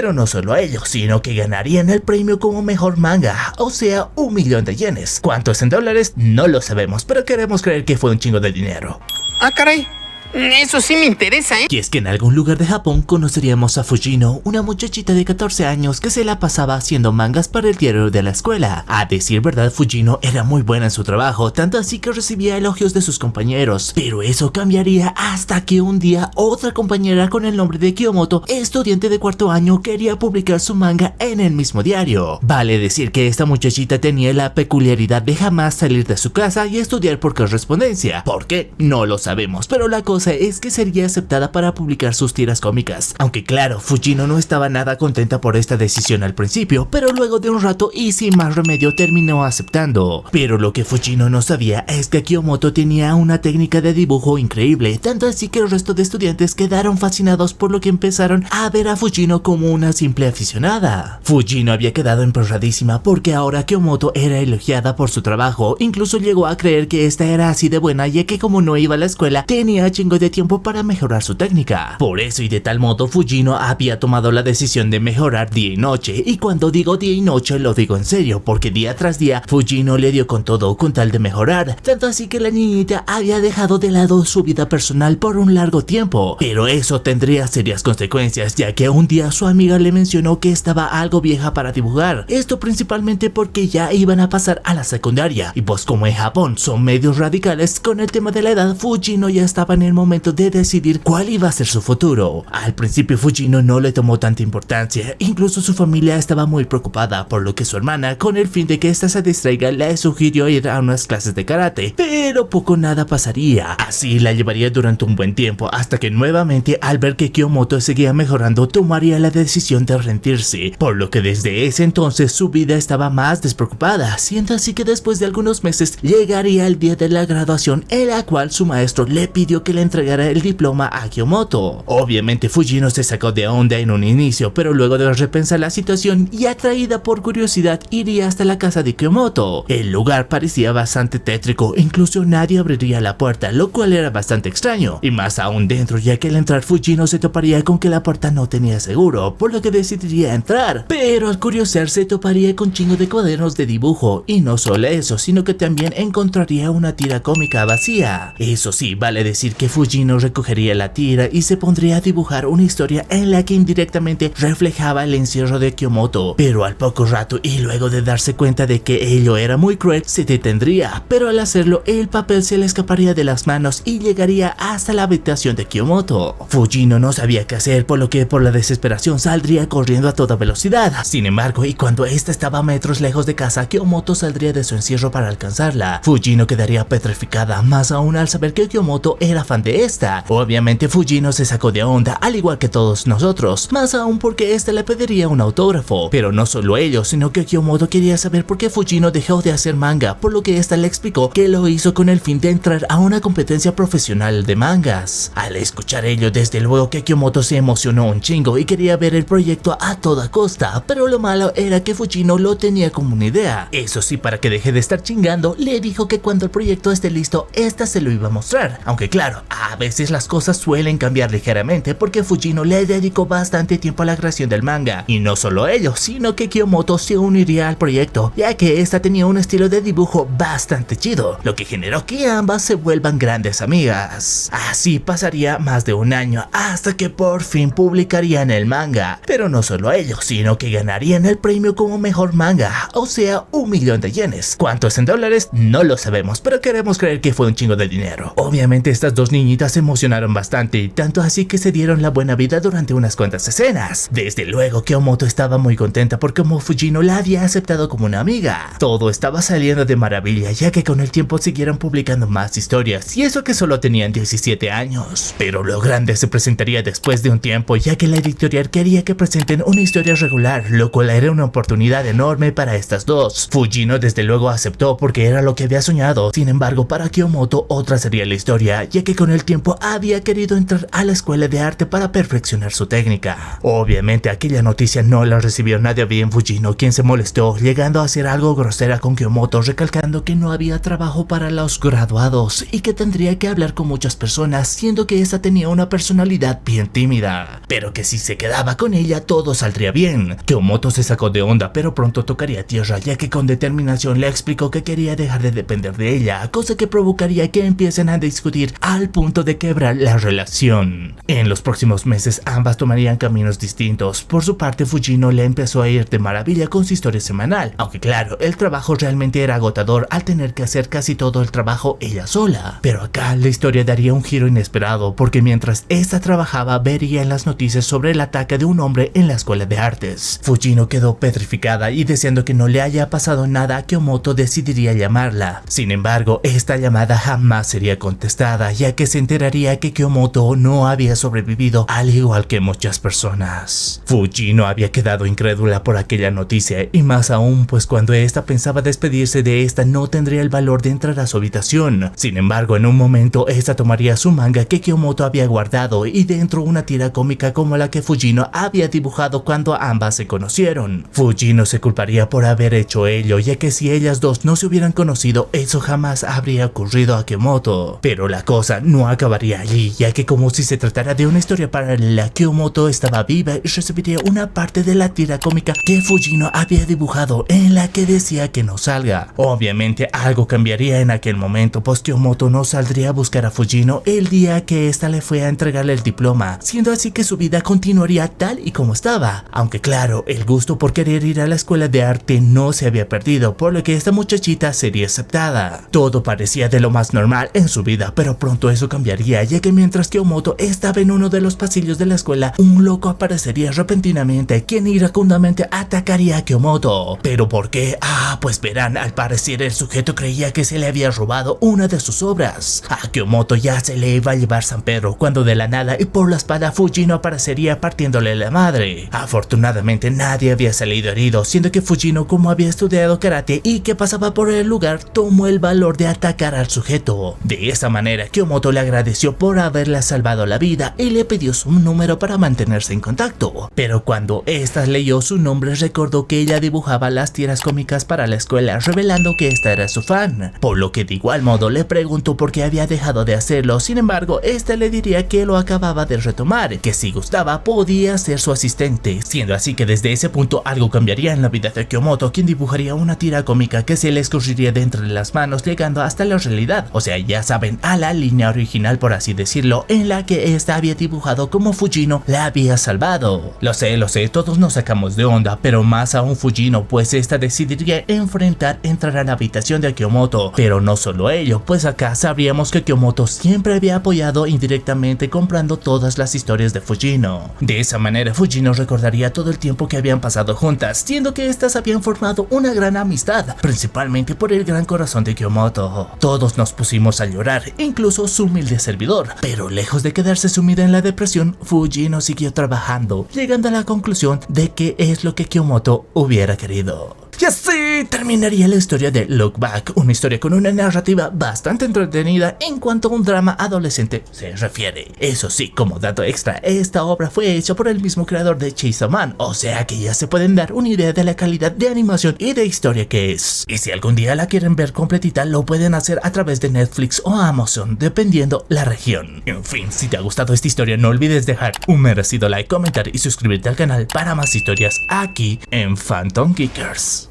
Pero no solo ello, sino que ganarían el premio como mejor manga, o sea, 1.000.000 de yenes. ¿Cuánto es en dólares? No lo sabemos, pero queremos creer que fue un chingo de dinero. Ah, caray. Eso sí me interesa, ¿eh? Y es que en algún lugar de Japón conoceríamos a Fujino, una muchachita de 14 años que se la pasaba haciendo mangas para el diario de la escuela. A decir verdad, Fujino era muy buena en su trabajo, tanto así que recibía elogios de sus compañeros. Pero eso cambiaría hasta que un día otra compañera con el nombre de Kiyomoto, estudiante de cuarto año, quería publicar su manga en el mismo diario. Vale decir que esta muchachita tenía la peculiaridad de jamás salir de su casa y estudiar por correspondencia. ¿Por qué? No lo sabemos, pero la cosa es que sería aceptada para publicar sus tiras cómicas. Aunque claro, Fujino no estaba nada contenta por esta decisión al principio, pero luego de un rato y sin más remedio terminó aceptando. Pero lo que Fujino no sabía es que Kiyomoto tenía una técnica de dibujo increíble, tanto así que el resto de estudiantes quedaron fascinados, por lo que empezaron a ver a Fujino como una simple aficionada. Fujino había quedado emperradísima porque ahora Kiyomoto era elogiada por su trabajo, incluso llegó a creer que esta era así de buena, ya que como no iba a la escuela tenía chingo de tiempo para mejorar su técnica. Por eso y de tal modo Fujino había tomado la decisión de mejorar día y noche, y cuando digo día y noche lo digo en serio, porque día tras día Fujino le dio con todo con tal de mejorar, tanto así que la niñita había dejado de lado su vida personal por un largo tiempo. Pero eso tendría serias consecuencias, ya que un día su amiga le mencionó que estaba algo vieja para dibujar, esto principalmente porque ya iban a pasar a la secundaria, y pues como en Japón son medios radicales con el tema de la edad, Fujino ya estaba en el momento de decidir cuál iba a ser su futuro. Al principio Fujino no le tomó tanta importancia, incluso su familia estaba muy preocupada, por lo que su hermana, con el fin de que ésta se distraiga, le sugirió ir a unas clases de karate, pero poco nada pasaría. Así la llevaría durante un buen tiempo, hasta que nuevamente, al ver que Kiyomoto seguía mejorando, tomaría la decisión de rendirse, por lo que desde ese entonces su vida estaba más despreocupada, siendo así que después de algunos meses llegaría el día de la graduación, en la cual su maestro le pidió que le entregara el diploma a Kiyomoto. Obviamente Fujino se sacó de onda en un inicio, pero luego de repensar la situación y atraída por curiosidad iría hasta la casa de Kiyomoto. El lugar parecía bastante tétrico, incluso nadie abriría la puerta, lo cual era bastante extraño, y más aún dentro, ya que al entrar Fujino se toparía con que la puerta no tenía seguro, por lo que decidiría entrar. Pero al curiosear se toparía con chingo de cuadernos de dibujo, y no solo eso, sino que también encontraría una tira cómica vacía. Eso sí, vale decir que Fujino recogería la tira y se pondría a dibujar una historia en la que indirectamente reflejaba el encierro de Kiyomoto, pero al poco rato y luego de darse cuenta de que ello era muy cruel, se detendría, pero al hacerlo el papel se le escaparía de las manos y llegaría hasta la habitación de Kiyomoto. Fujino no sabía qué hacer, por lo que por la desesperación saldría corriendo a toda velocidad. Sin embargo, y cuando esta estaba a metros lejos de casa, Kiyomoto saldría de su encierro para alcanzarla. Fujino quedaría petrificada, más aún al saber que Kiyomoto era fan de esta. Obviamente Fujino se sacó de onda, al igual que todos nosotros, más aún porque este le pediría un autógrafo. Pero no solo ello, sino que Kiyomoto quería saber por qué Fujino dejó de hacer manga, por lo que esta le explicó que lo hizo con el fin de entrar a una competencia profesional de mangas. Al escuchar ello, desde luego que Kiyomoto se emocionó un chingo y quería ver el proyecto a toda costa, pero lo malo era que Fujino lo tenía como una idea. Eso sí, para que deje de estar chingando, le dijo que cuando el proyecto esté listo, esta se lo iba a mostrar. Aunque claro, a veces las cosas suelen cambiar ligeramente, porque Fujino le dedicó bastante tiempo a la creación del manga, y no solo ello, sino que Kiyomoto se uniría al proyecto, ya que esta tenía un estilo de dibujo bastante chido, lo que generó que ambas se vuelvan grandes amigas. Así pasaría más de un año hasta que por fin publicarían el manga, pero no solo ello, sino que ganarían el premio como mejor manga, o sea, 1.000.000 de yenes. ¿Cuánto es en dólares? No lo sabemos, pero queremos creer que fue un chingo de dinero. Obviamente estas dos niñitas se emocionaron bastante, tanto así que se dieron la buena vida durante unas cuantas escenas. Desde luego Kiyomoto estaba muy contenta porque como Fujino la había aceptado como una amiga. Todo estaba saliendo de maravilla, ya que con el tiempo siguieron publicando más historias, y eso que solo tenían 17 años. Pero lo grande se presentaría después de un tiempo, ya que la editorial quería que presenten una historia regular, lo cual era una oportunidad enorme para estas dos. Fujino desde luego aceptó porque era lo que había soñado. Sin embargo, para Kiyomoto otra sería la historia, ya que con con el tiempo había querido entrar a la escuela de arte para perfeccionar su técnica. Obviamente aquella noticia no la recibió nadie bien Fujino, quien se molestó, llegando a hacer algo grosera con Kyomoto, recalcando que no había trabajo para los graduados y que tendría que hablar con muchas personas, siendo que esta tenía una personalidad bien tímida, pero que si se quedaba con ella todo saldría bien. Kyomoto se sacó de onda, pero pronto tocaría tierra, ya que con determinación le explicó que quería dejar de depender de ella, cosa que provocaría que empiecen a discutir al punto de quebrar la relación. En los próximos meses ambas tomarían caminos distintos. Por su parte, Fujino le empezó a ir de maravilla con su historia semanal, aunque claro, el trabajo realmente era agotador al tener que hacer casi todo el trabajo ella sola. Pero acá la historia daría un giro inesperado, porque mientras esta trabajaba vería en las noticias sobre el ataque de un hombre en la escuela de artes. Fujino quedó petrificada y deseando que no le haya pasado nada a Kyomoto decidiría llamarla. Sin embargo, esta llamada jamás sería contestada, ya que se enteraría que Kyomoto no había sobrevivido, al igual que muchas personas. Fujino había quedado incrédula por aquella noticia, y más aún pues cuando esta pensaba despedirse de esta no tendría el valor de entrar a su habitación. Sin embargo, en un momento esta tomaría su manga que Kyomoto había guardado y dentro una tira cómica como la que Fujino había dibujado cuando ambas se conocieron. Fujino se culparía por haber hecho ello, ya que si ellas dos no se hubieran conocido, eso jamás habría ocurrido a Kyomoto. Pero la cosa no acabaría allí, ya que como si se tratara de una historia paralela, Kyomoto estaba viva y recibiría una parte de la tira cómica que Fujino había dibujado, en la que decía que no salga. Obviamente algo cambiaría en aquel momento, pues Kyomoto no saldría a buscar a Fujino el día que ésta le fue a entregarle el diploma, siendo así que su vida continuaría tal y como estaba. Aunque claro, el gusto por querer ir a la escuela de arte no se había perdido, por lo que esta muchachita sería aceptada. Todo parecía de lo más normal en su vida, pero pronto eso cambiaría, ya que mientras Kyomoto estaba en uno de los pasillos de la escuela, un loco aparecería repentinamente, quien iracundamente atacaría a Kyomoto. ¿Pero por qué? Pues verán, al parecer el sujeto creía que se le había robado una de sus obras. A Kyomoto ya se le iba a llevar San Pedro, cuando de la nada y por la espada Fujino aparecería partiéndole la madre. Afortunadamente nadie había salido herido, siendo que Fujino, como había estudiado karate y que pasaba por el lugar, tomó el valor de atacar al sujeto. De esta manera Kyomoto le agradeció por haberle salvado la vida y le pidió su número para mantenerse en contacto. Pero cuando esta leyó su nombre recordó que ella dibujaba las tiras cómicas para la escuela, revelando que esta era su fan, por lo que de igual modo le preguntó por qué había dejado de hacerlo. Sin embargo, esta le diría que lo acababa de retomar, que si gustaba podía ser su asistente, siendo así que desde ese punto algo cambiaría en la vida de Kyomoto, quien dibujaría una tira cómica que se le escurriría de entre las manos, llegando hasta la realidad, o sea, ya saben, a la línea original por así decirlo, en la que esta había dibujado como Fujino la había salvado. Lo sé, todos nos sacamos de onda, pero más aún Fujino, pues esta decidiría entrar a la habitación de Kyomoto. Pero no solo ello, pues acá sabríamos que Kyomoto siempre había apoyado indirectamente comprando todas las historias de Fujino. De esa manera Fujino recordaría todo el tiempo que habían pasado juntas, siendo que estas habían formado una gran amistad, principalmente por el gran corazón de Kyomoto. Todos nos pusimos a llorar, incluso su humilde servidor, pero lejos de quedarse sumida en la depresión, Fujino siguió trabajando, llegando a la conclusión de que es lo que Kyomoto hubiera querido. Y así terminaría la historia de Look Back, una historia con una narrativa bastante entretenida en cuanto a un drama adolescente se refiere. Eso sí, como dato extra, esta obra fue hecha por el mismo creador de Chainsaw Man, o sea que ya se pueden dar una idea de la calidad de animación y de historia que es. Y si algún día la quieren ver completita, lo pueden hacer a través de Netflix o Amazon, dependiendo la región. En fin, si te ha gustado esta historia, no olvides dejar un merecido like, comentar y suscribirte al canal para más historias aquí en Phantom Geekers.